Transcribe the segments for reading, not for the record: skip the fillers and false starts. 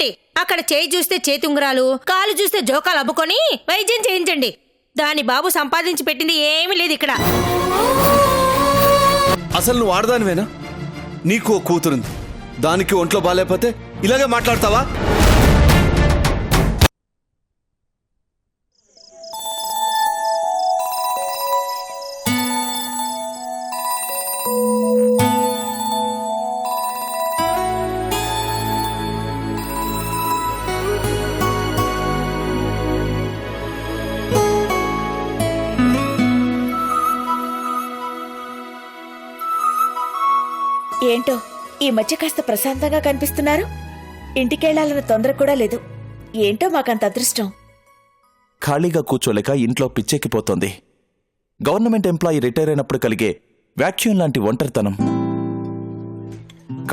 వెళ్ళండి. అక్కడ చేయి చూస్తే చేతుంగరాలు, కాలు చూస్తే జోకాలు అమ్ముకొని వైద్యం చేయించండి. దాని బాబు సంపాదించి పెట్టింది ఏమీ లేదు ఇక్కడ. అసలు నువ్వు ఆడదానివేనా? నీకు ఓ కూతురుంది, దానికి ఒంట్లో బాగాలేకపోతే ఇలాగే మాట్లాడతావా? ఏంటో ఈ మధ్య కాస్త ప్రశాంతంగా కనిపిస్తున్నారు. ఇంటికెళ్లాలన్న తొందర కూడా లేదు. ఏంటో మాకంత అదృష్టం. ఖాళీగా కూర్చోలేక ఇంట్లో పిచ్చెక్కిపోతోంది. గవర్నమెంట్ ఎంప్లాయీ రిటైర్ అయినప్పుడు కలిగే వ్యాక్యూమ్ లాంటి ఒంటరితనం.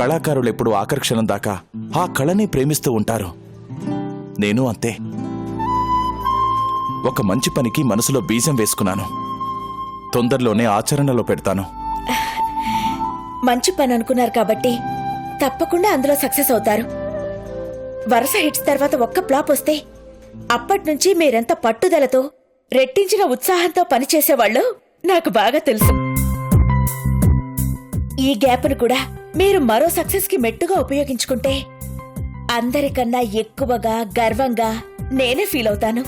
కళాకారులెప్పుడు ఆకర్షణ దాకా ఆ కళని ప్రేమిస్తూ ఉంటారు. నేను అంతే. ఒక మంచి పనికి మనసులో బీజం వేసుకున్నాను. తొందరలోనే ఆచరణలో పెడతాను. మంచి పని అనుకున్నారు కాబట్టి తప్పకుండా అందులో సక్సెస్ అవుతారు. వరుస హిట్స్ తర్వాత ఒక్క ఫ్లాప్ వస్తే అప్పట్నుంచి మీరెంత పట్టుదలతో రెట్టించిన ఉత్సాహంతో పనిచేసేవాళ్ళు నాకు బాగా తెలుసు. ఈ గ్యాప్ను కూడా మీరు మరో సక్సెస్ కి మెట్టుగా ఉపయోగించుకుంటే అందరికన్నా ఎక్కువగా గర్వంగా నేనే ఫీల్ అవుతాను.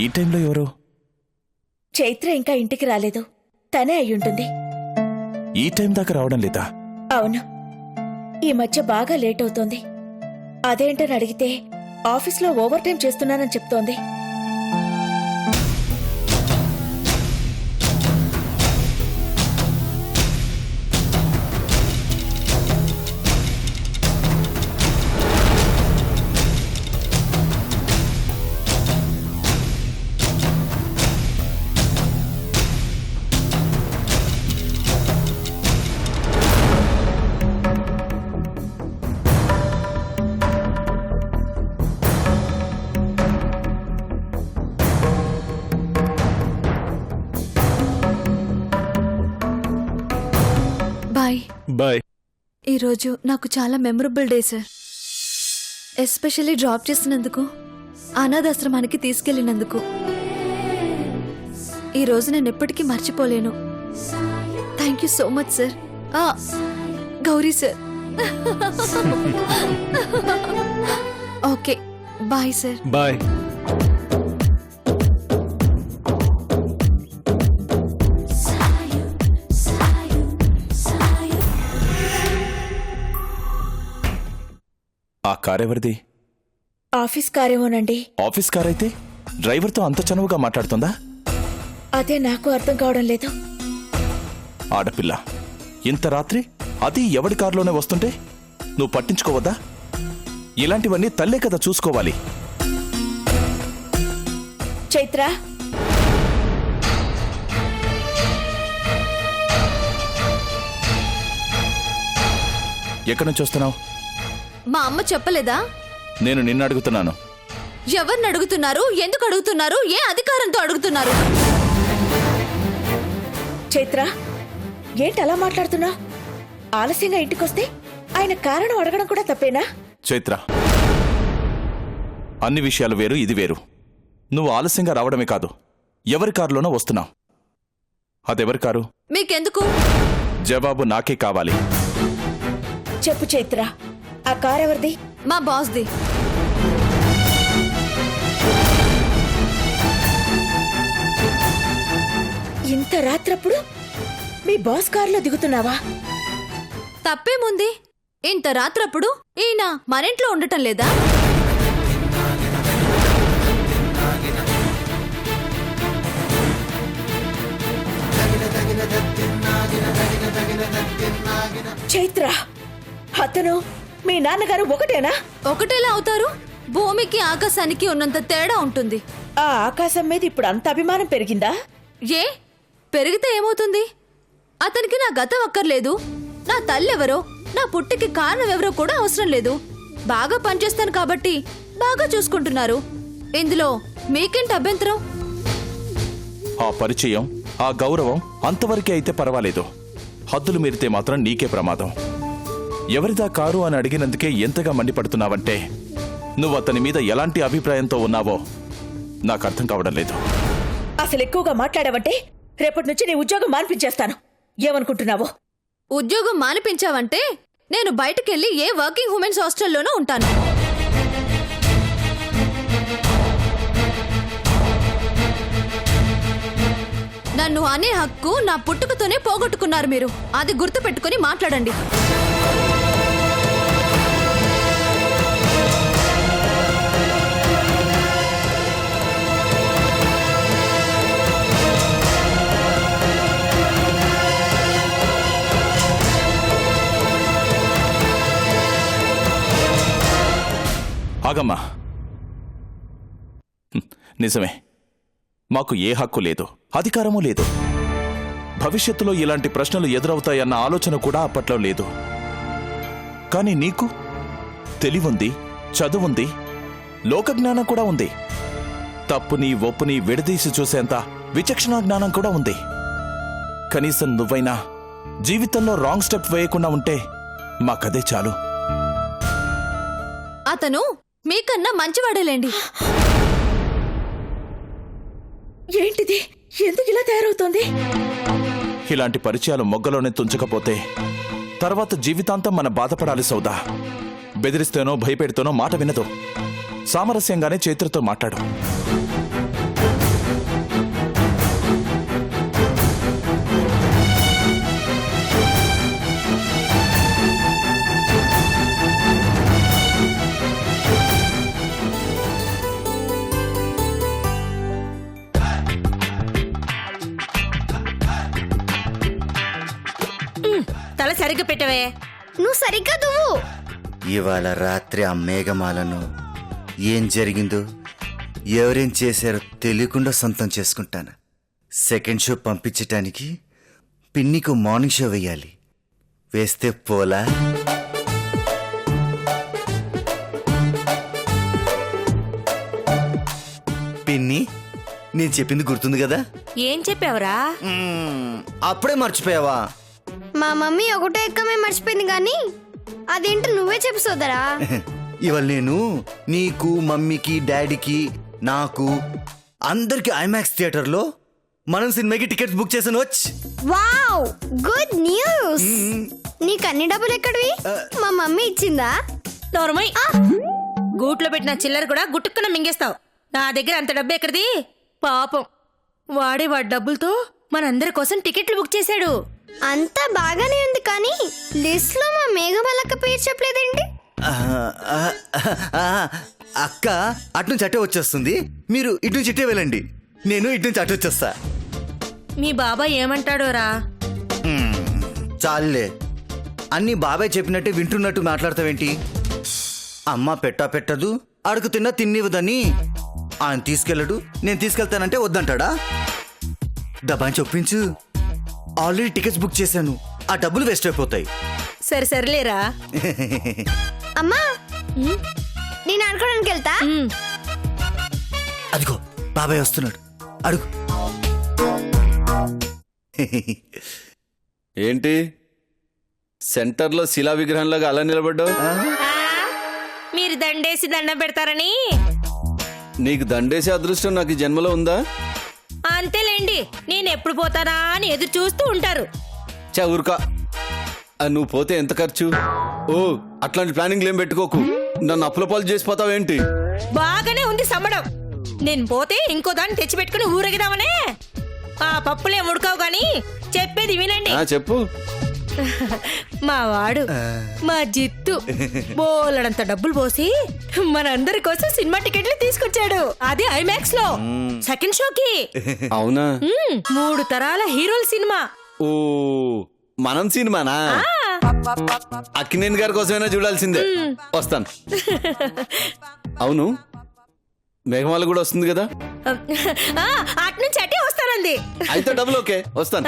ఈ టైంలో ఎవరు? చైత్ర ఇంకా ఇంటికి రాలేదు. తనే అయ్యుంటుంది. ఈ టైం దాకా రావడం లేదా? అవును, ఈ మధ్య బాగా లేట్ అవుతోంది. అదేంటని అడిగితే ఆఫీస్లో ఓవర్ టైం చేస్తున్నానని చెప్తోంది. బాయ్. ఈరోజు నాకు చాలా memorable day sir. Especially drop చేసినందుకు, అనాథాశ్రమానికి తీసుకెళ్లినందుకు. ఈరోజు నేను ఎప్పటికీ మర్చిపోలేను. Thank you so much sir. Gauri sir. Okay, bye sir. Bye. ఆ కారెవరిది? ఆఫీస్ కారేమోనండి. ఆఫీస్ కార్ అయితే డ్రైవర్తో అంత చనువుగా మాట్లాడుతుందా? అదే నాకు అర్థం కావడం లేదు. ఆడపిల్ల ఇంత రాత్రి, అది ఎవడి కారులోనే వస్తుంటే నువ్వు పట్టించుకోవద్దా? ఇలాంటివన్నీ తల్లే కదా చూసుకోవాలి. చైత్ర, ఎక్కడి నుంచి వస్తున్నావు? మా అమ్మ చెప్పలేదా? నేను నిన్ను అడుగుతున్నాను. ఎవరిని అడుగుతున్నారు? ఎందుకు అడుగుతున్నారు? ఏ అధికారంతో అడుగుతున్నారు? చైత్ర, ఏంటి అలా మాట్లాడుతున్నా? ఆలస్యంగా ఇంటికొస్తే ఆయన కారణం అడగడం కూడా తప్పేనా? చైత్ర, అన్ని విషయాలు వేరు, ఇది వేరు. నువ్వు ఆలస్యంగా రావడమే కాదు, ఎవరి కారులోనో వస్తున్నావు. అదెవరి కారు? మీకెందుకు? జవాబు నాకే కావాలి. చెప్పు చైత్ర, ఆ కారెవరిది? మా బాస్ది. ఇంత రాత్రప్పుడు మీ బాస్ కారులో దిగుతున్నావా? తప్పేముంది? ఇంత రాత్రప్పుడు ఈయన మరింట్లో ఉండటం లేదా? చైత్ర, అతను మీ నాన్నగారు ఒకటేనా? ఒకటేలా అవుతారు? భూమికి ఆకాశానికి ఉన్నంత తేడా ఉంటుంది. ఆ ఆకాశం మీద ఇప్పుడు అంత అభిమానం పెరిగిందా? ఏ పెరిగితే ఏమవుతుంది? అతనికి నా గతం అక్కర్లేదు, నా తల్లెవరో, నా పుట్టికి కారణం ఎవరో కూడా అవసరం లేదు. బాగా పనిచేస్తాను కాబట్టి బాగా చూసుకుంటున్నారు. ఇందులో మీకేంటి అభ్యంతరం? ఆ పరిచయం, ఆ గౌరవం అంతవరకే అయితే పర్వాలేదు. హద్దులు మీరితే మాత్రం నీకే ప్రమాదం. ఎవరిదా కారు అని అడిగినందుకే ఎంతగా మండిపడుతున్నావంటే నువ్వు అతని మీద ఎలాంటి అభిప్రాయంతో ఉన్నావో నాకు అర్థం కావడం లేదు. అసలు ఎక్కువగా మాట్లాడావంటే రేపటి నుంచి నీ ఉద్యోగం మాన్పించేస్తాను. ఏమనుకుంటున్నావు? ఉద్యోగం మానిపించావంటే నేను బయటకెళ్ళి ఏ వర్కింగ్ ఉమెన్స్ హాస్టల్లోనూ ఉంటాను. నన్ను అనే హక్కు నా పుట్టుకతోనే పోగొట్టుకున్నారు మీరు. అది గుర్తు పెట్టుకుని మాట్లాడండి. ఆగమ్మా. నిజమే, మాకు ఏ హక్కు లేదు, అధికారమూ లేదు. భవిష్యత్తులో ఇలాంటి ప్రశ్నలు ఎదురవుతాయన్న ఆలోచన కూడా అప్పట్లో లేదు. కానీ నీకు తెలివుంది, చదువుంది, లోకజ్ఞానం కూడా ఉంది. తప్పుని ఒప్పుని విడదీసి చూసేంత విచక్షణా జ్ఞానం కూడా ఉంది. కనీసం నువ్వైనా జీవితంలో రాంగ్ స్టెప్ వేయకుండా ఉంటే మాకదే చాలు. అతను మీకన్నా మంచివాడేలేండి. ఏంటిది? ఎందుకు ఇలా తయారవుతోంది? ఇలాంటి పరిచయాలు మొగ్గలోనే తుంచకపోతే తర్వాత జీవితాంతం మన బాధపడాలి సౌదా. బెదిరిస్తేనో భయపెడితేనో మాట వినదు. సామరస్యంగానే చైత్రతో మాట్లాడు. తల సరిగ్గా పెట్టవే. నువ్వు సరిగ్గా దువ్వు. ఇవాళ రాత్రి ఆ మేఘమాలను ఏం జరిగిందో ఎవరేం చేశారో తెలియకుండా సొంతం చేసుకుంటాను. సెకండ్ షో పంపించటానికి పిన్నికి మార్నింగ్ షో వేయాలి. వేస్తే పోలా? పిన్ని, నేను చెప్పింది గుర్తుంది కదా? ఏం చెప్పావురా? అప్పుడే మర్చిపోయావా? మా మమ్మీ ఒకటో ఎక్కమే మర్చిపోయింది కానీ అదేంటో నువ్వే చెప్పు సోదరా. ఇవాళ నేను నీకు, మమ్మీకి, డాడీకి, నాకు అందరికి ఐమాక్స్ థియేటర్లో మనం సినిమాకి టికెట్స్ బుక్ చేసాను. Wow, good news. నీకు అన్ని డబ్బులు ఎక్కడివి? మా మమ్మీ ఇచ్చిందా? నోర్మై. గూట్లో పెట్టిన చిల్లర కూడా గుట్టుక్కున మింగేస్తావు. నా దగ్గర అంత డబ్బు ఎక్కడిది? పాపం, వాడి డబ్బులతో మనందరి కోసం టికెట్లు బుక్ చేశాడు. అంతా బాగానే ఉంది కానీ లిస్ట్ లో మా మేఘమలక్క పేరు చెప్పలేదేంటి? అక్క అటునుంచి అటే వచ్చేస్తుంది, మీరు ఇటు నుంచి ఇటే వెళ్ళండి, నేను ఇటు నుంచి అటు వచ్చేస్తా. మీ బాబాయ్ ఏమంటాడోరా? చాలులే, అన్నీ బాబాయ్ చెప్పినట్టే వింటున్నట్టు మాట్లాడతావేంటి? అమ్మ పెట్టదు, అడుగు తిన్నా తిన్నివ్వదని ఆయన తీసుకెళ్ళడు, నేను తీసుకెళ్తానంటే వద్దంటాడా? దబాని చొప్పించు. ఆల్రెడీ టికెట్స్ బుక్ చేశాను, ఆ డబ్బులు వేస్ట్ అయిపోతాయి. సరే సరేలేరా. అమ్మా, నేను ఆడుకోవడానికి వెళ్తా. అదిగో బాబాయ్ వస్తున్నాడు, అడుగు. ఏంటి సెంటర్లో శిలా విగ్రహంలాగా అలా నిలబడ్డావు? మీరు దండేసి దండం పెడతారని. నీకు దండేసే అదృష్టం నాకు ఈ జన్మలో ఉందా? అంతేలేండి, నేను ఎప్పుడు పోతానా అని ఎదురు చూస్తూ ఉంటారు. చా ఊరుకా. నువ్వు పోతే ఎంత ఖర్చు? ఓ, అట్లాంటి ప్లానింగ్లు ఏం పెట్టుకోకు. నన్ను అప్పులపాలు చేసిపోతావేంటి? బాగానే ఉంది సమ్మడం. నేను పోతే ఇంకో దాన్ని తెచ్చిపెట్టుకుని ఊరగిదామనే. ఆ పప్పులేం ఉడకావు గాని చెప్పేది వినండి. చెప్పు. మా వాడు, మా జిత్తు బోలెడంత డబ్బులు పోసి మనందరి కోసం సినిమా టికెట్లు తీసుకొచ్చాడు. అది ఐమాక్స్ లో సెకండ్ షోకి. అవునా? 3 తరాల హీరోల సినిమా. ఓ, మనం సినిమానా? అక్కినేని గారి కోసమైనా చూడాల్సిందే. వస్తాను. అవును, మేఘమాల కూడా వస్తుంది కదా? అట్నుంచి అటే వస్తానంది. అయితే డబ్బులు ఓకే, వస్తాను.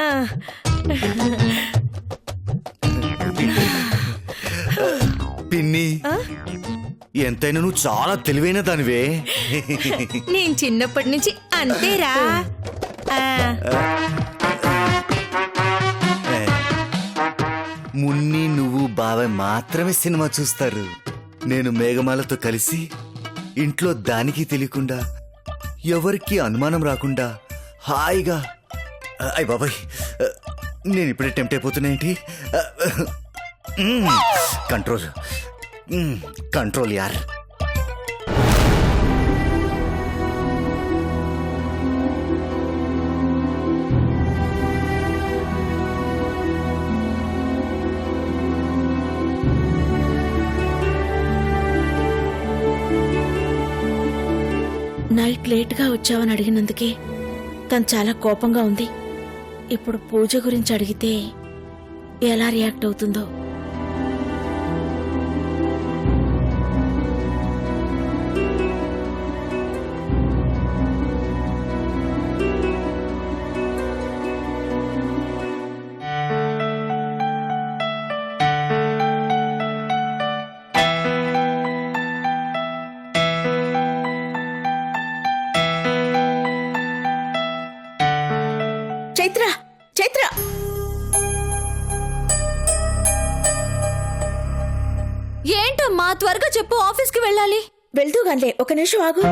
పిన్ని, ఎంతైనా నువ్వు చాలా తెలివైన దానివే. నేను చిన్నప్పటి నుంచి అంతేరా. మాత్రమే సినిమా చూస్తారు. నేను మేఘమాలతో కలిసి ఇంట్లో దానికి తెలియకుండా ఎవరికి అనుమానం రాకుండా హాయిగా అయ్ బాబాయ్ నేను ఇప్పుడే టెంప్ట్ అయిపోతున్నా ఏంటి? కంట్రోల్ కంట్రోల్ యార్. నైట్ లేట్గా వచ్చావని అడిగినందుకే తను చాలా కోపంగా ఉంది. ఇప్పుడు పూజ గురించి అడిగితే ఎలా రియాక్ట్ అవుతుందో. చైత్ర చైత్ర ఏంటమ్మా త్వరగా చెప్పు, ఆఫీస్కి వెళ్ళాలి. వెళ్తూగాన్లే, ఒక నిమిషం ఆగు.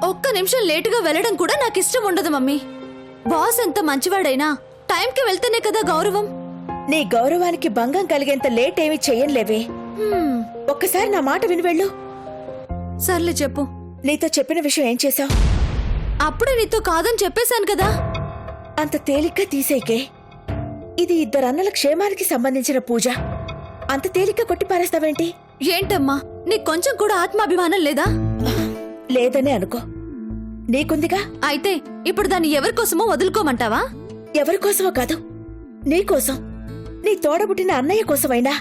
ఒక్క నిమిషం లేటుగా వెళ్ళడం కూడా నాకు ఇష్టం ఉండదు మమ్మీ. బాస్ ఎంత మంచివాడైనా టైంకి వెళ్తేనే కదా గౌరవం. నీ గౌరవానికి భంగం కలిగేంత లేట్ ఏమీ చెయ్యనులేవే. ఒక్కసారి నా మాట విని వెళ్ళు. సర్లే చెప్పు. నీతో చెప్పిన విషయం ఏం చేశావు? అప్పుడే నీతో కాదని చెప్పేశాను కదా. అంత తేలిగ్గా తీసేకే. ఇది ఇద్దరన్నల క్షేమానికి సంబంధించిన పూజ. అంత తేలిగ్గా కొట్టిపారేస్తావేంటి? ఏంటమ్మా నీకు కొంచెం కూడా ఆత్మాభిమానం లేదా? లేదనే అనుకో, నీకుందిగా. అయితే ఇప్పుడు దాన్ని ఎవరికోసమో వదులుకోమంటావా? ఎవరికోసమో కాదు, నీకోసం, నీ తోడబుట్టిన అన్నయ్య కోసమైనా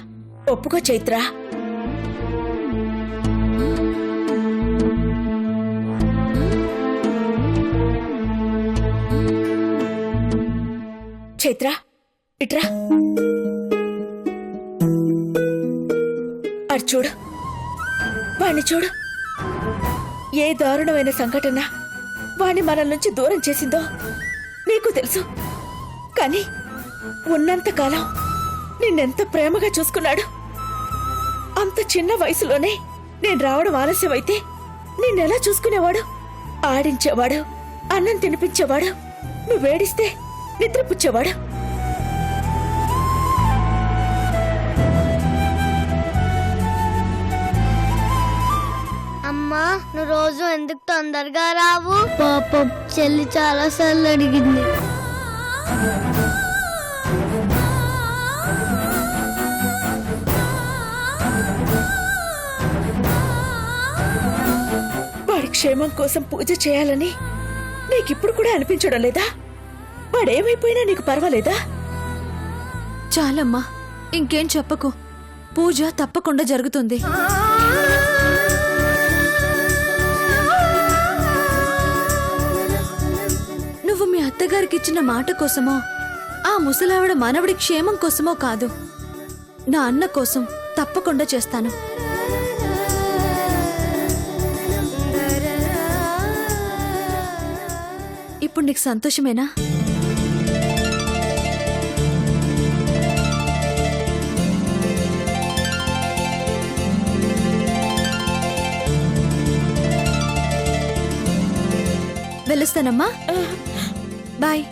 ఒప్పుకో చైత్ర. చైత్ర ఇట్రా. అటు చూడు, వాణ్ణి చూడు. ఏ దారుణమైన సంఘటన వాణ్ణి మన నుంచి దూరం చేసిందో నీకు తెలుసు. కానీ ఉన్నంతకాలం నిన్నెంత ప్రేమగా చూసుకున్నాడు. అంత చిన్న వయసులోనే నేను రావడం ఆలస్యమైతే నిన్నెలా చూసుకునేవాడు? ఆడించేవాడు, అన్నం తినిపించేవాడు, నువ్వేడిస్తే నిద్రపుచ్చేవాడు. అమ్మా నువ్వు రోజు ఎందుకు తొందరగా రావు? పాపం చెల్లి చాలా సార్లు అడిగింది. వాడి క్షేమం కోసం పూజ చేయాలని నీకిప్పుడు కూడా అనిపించడం లేదా? వాడేమైపోయినా నీకు పర్వాలేదా? చాలమ్మా, ఇంకేం చెప్పకు. పూజ తప్పకుండా జరుగుతుంది. నువ్వు మీ అత్తగారికి ఇచ్చిన మాట కోసమో, ఆ ముసలావిడ మనవడి క్షేమం కోసమో కాదు, నా అన్న కోసం తప్పకుండా చేస్తాను. ఇప్పుడు నీకు సంతోషమేనా? వెళ్ళొస్తానమ్మా, బాయ్.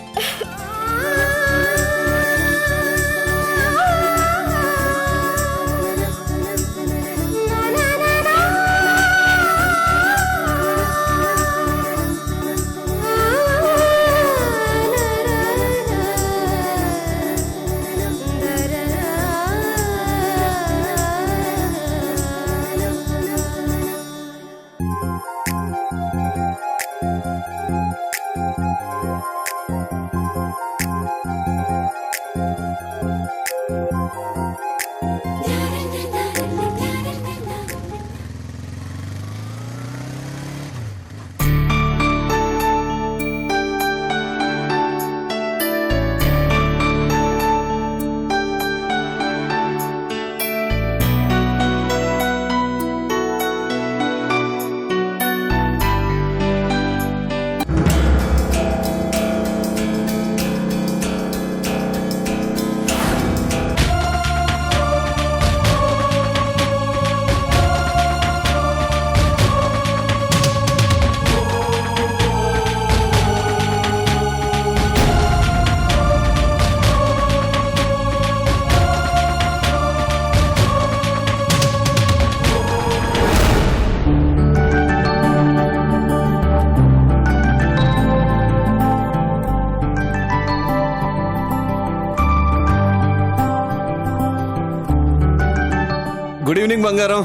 గుడ్ ఈవినింగ్ బంగారం.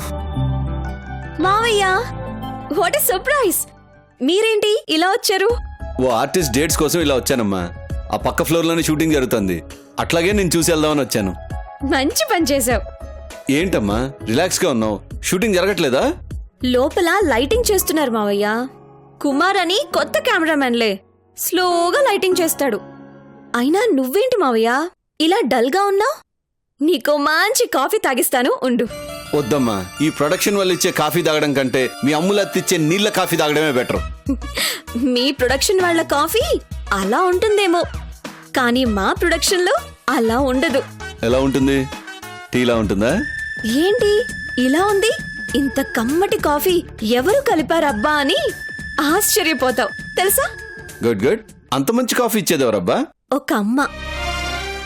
మావయ్య వాట్ ఇస్ సర్ప్రైజ్! మీరేంటి ఇలా వచ్చారు? ఓ ఆర్టిస్ట్ డేట్స్ కోసం ఇలా వచ్చానమ్మా. ఆ పక్క ఫ్లోర్ లోనే షూటింగ్ జరుగుతుంది. అట్లాగే నేను చూసి వెళ్దామని వచ్చాను. మంచి పని చేసావు. ఏంటమ్మా రిలాక్స్ గా ఉన్నావు? షూటింగ్ జరగట్లేదా? లోపల లైటింగ్ చేస్తున్నారు మావయ్య. కుమార్ అని కొత్త కెమెరామెన్లే, స్లోగా లైటింగ్ చేస్తాడు. అయినా నువ్వేంటి మావయ్య ఇలా డల్ గా ఉన్నావు? నీకో మంచి కాఫీ తాగిస్తాను, ఉండు. వద్దమ్మా, ఈ ప్రొడక్షన్ వల్ల ఇచ్చే కాఫీ తాగడం కంటే మీ అమ్ములు అత్తిచ్చే నీళ్ళ కాఫీ తాగడమే బెటర్. మీ ప్రొడక్షన్ వాళ్ళ కాఫీ అలా ఉంటుందేమో, కానీ మా ప్రొడక్షన్ లో అలా ఉండదు. ఎలా ఉంటుంది? టీలా ఉంటుందా? ఏంటి ఇలా ఉంది? ఇంత కమ్మటి కాఫీ ఎవరు కలిపారబ్బా అని ఆశ్చర్యపోతావు తెలుసా? Good good. అంత మంచి కాఫీ ఇచ్చేదెవరబ్బా? ఒక అమ్మ.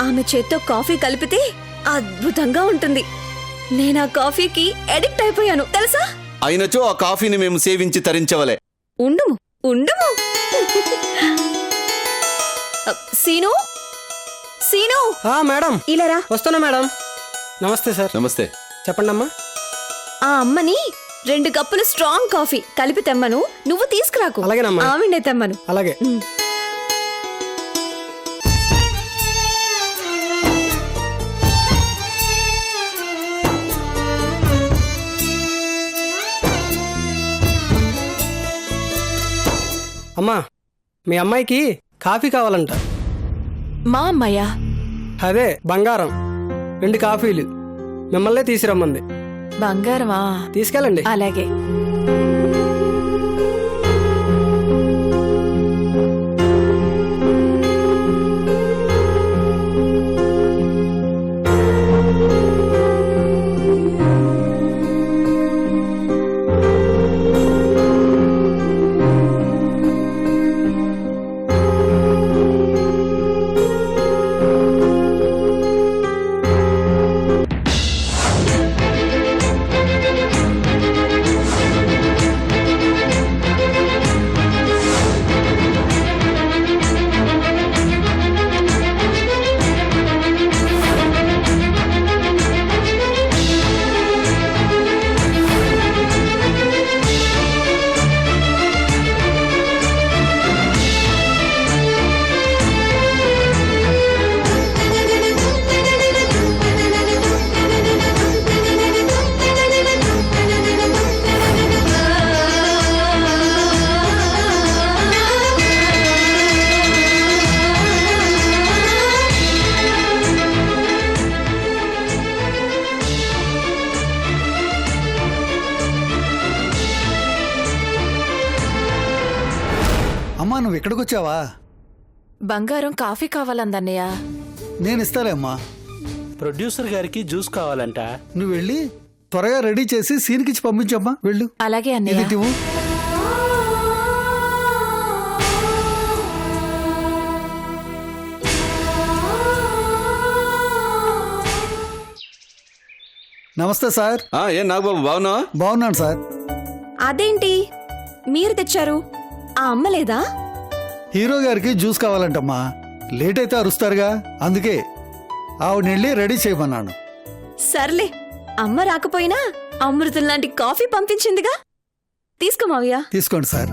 ఆమె చేత్తో కాఫీ కలిపితే అద్భుతంగా ఉంటుంది. నేను ఆ కాఫీకి ఎడిక్ట్ అయిపోయాను తెలుసా? అయినచో ఆ కాఫీని మేము సేవించి తరించవలే. ఉండుము ఉండుము. సీను సీను మేడం ఇలారా. వస్తున్నా మేడం. నమస్తే సార్. నమస్తే. చెప్పండి అమ్మా. ఆ అమ్మని 2 కప్పులు స్ట్రాంగ్ కాఫీ కలిపి తెమ్మను. నువ్వు తీసుకురాకు. అలాగేనమ్మా. ఆవిడే తెమ్మను. అలాగే. అమ్మా, మీ అమ్మాయికి కాఫీ కావాలంట. మా అమ్మాయ్యా? అదే బంగారం. 2 కాఫీలు మిమ్మల్నే తీసుకురమ్మంది. బంగారమా? తీసుకెళ్ళండి. అలాగే. అమ్మా, నువ్వు ఇక్కడికి వచ్చావా? బంగారం కాఫీ కావాలందన్నయ్య. నేను ఇస్తాలే అమ్మా. ప్రొడ్యూసర్ గారికి జ్యూస్ కావాలంట. నువ్వు వెళ్ళి త్వరగా రెడీ చేసి సీన్కిచ్చి పంపించమ్మా. వెళ్ళు. అలాగే ఇది అన్నయ్య. ఇవ్వు. నమస్తే సార్. ఏం నాగబాబు బాగున్నావా? బాగున్నాను సార్. అదేంటి మీరు తెచ్చారు? ఆ అమ్మ లేదా? హీరో గారికి జ్యూస్ కావాలంటమ్మా. లేట్ అయితే అరుస్తారుగా, అందుకే ఆవిడ వెళ్ళి రెడీ చేయమన్నాను. సర్లే, అమ్మ రాకపోయినా అమృతం లాంటి కాఫీ పంపించిందిగా. తీసుకో మావయ్య. తీసుకోండి సార్.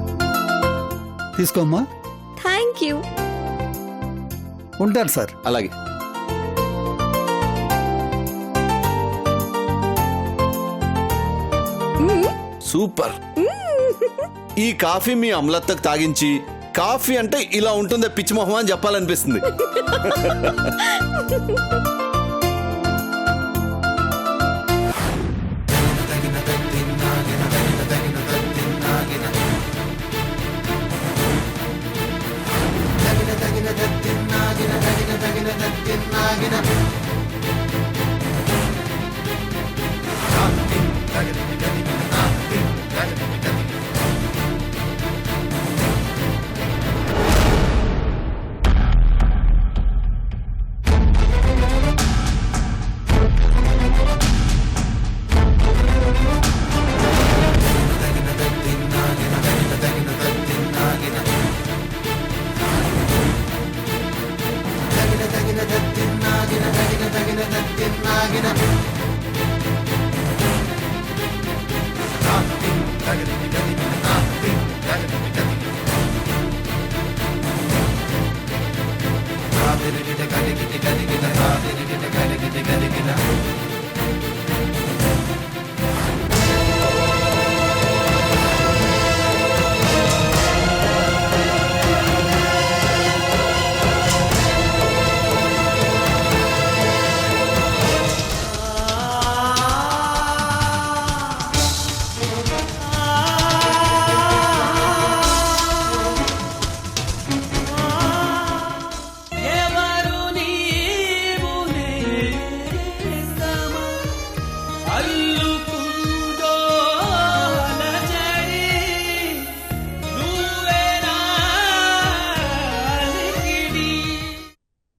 తీసుకోమ్మా. Thank you. ఉంటాను సార్. అలాగే. సూపర్. ఈ కాఫీ మీ అమలత్తకు తాగించి కాఫీ అంటే ఇలా ఉంటుందే పిచ్చి మొహం అని చెప్పాలనిపిస్తుంది.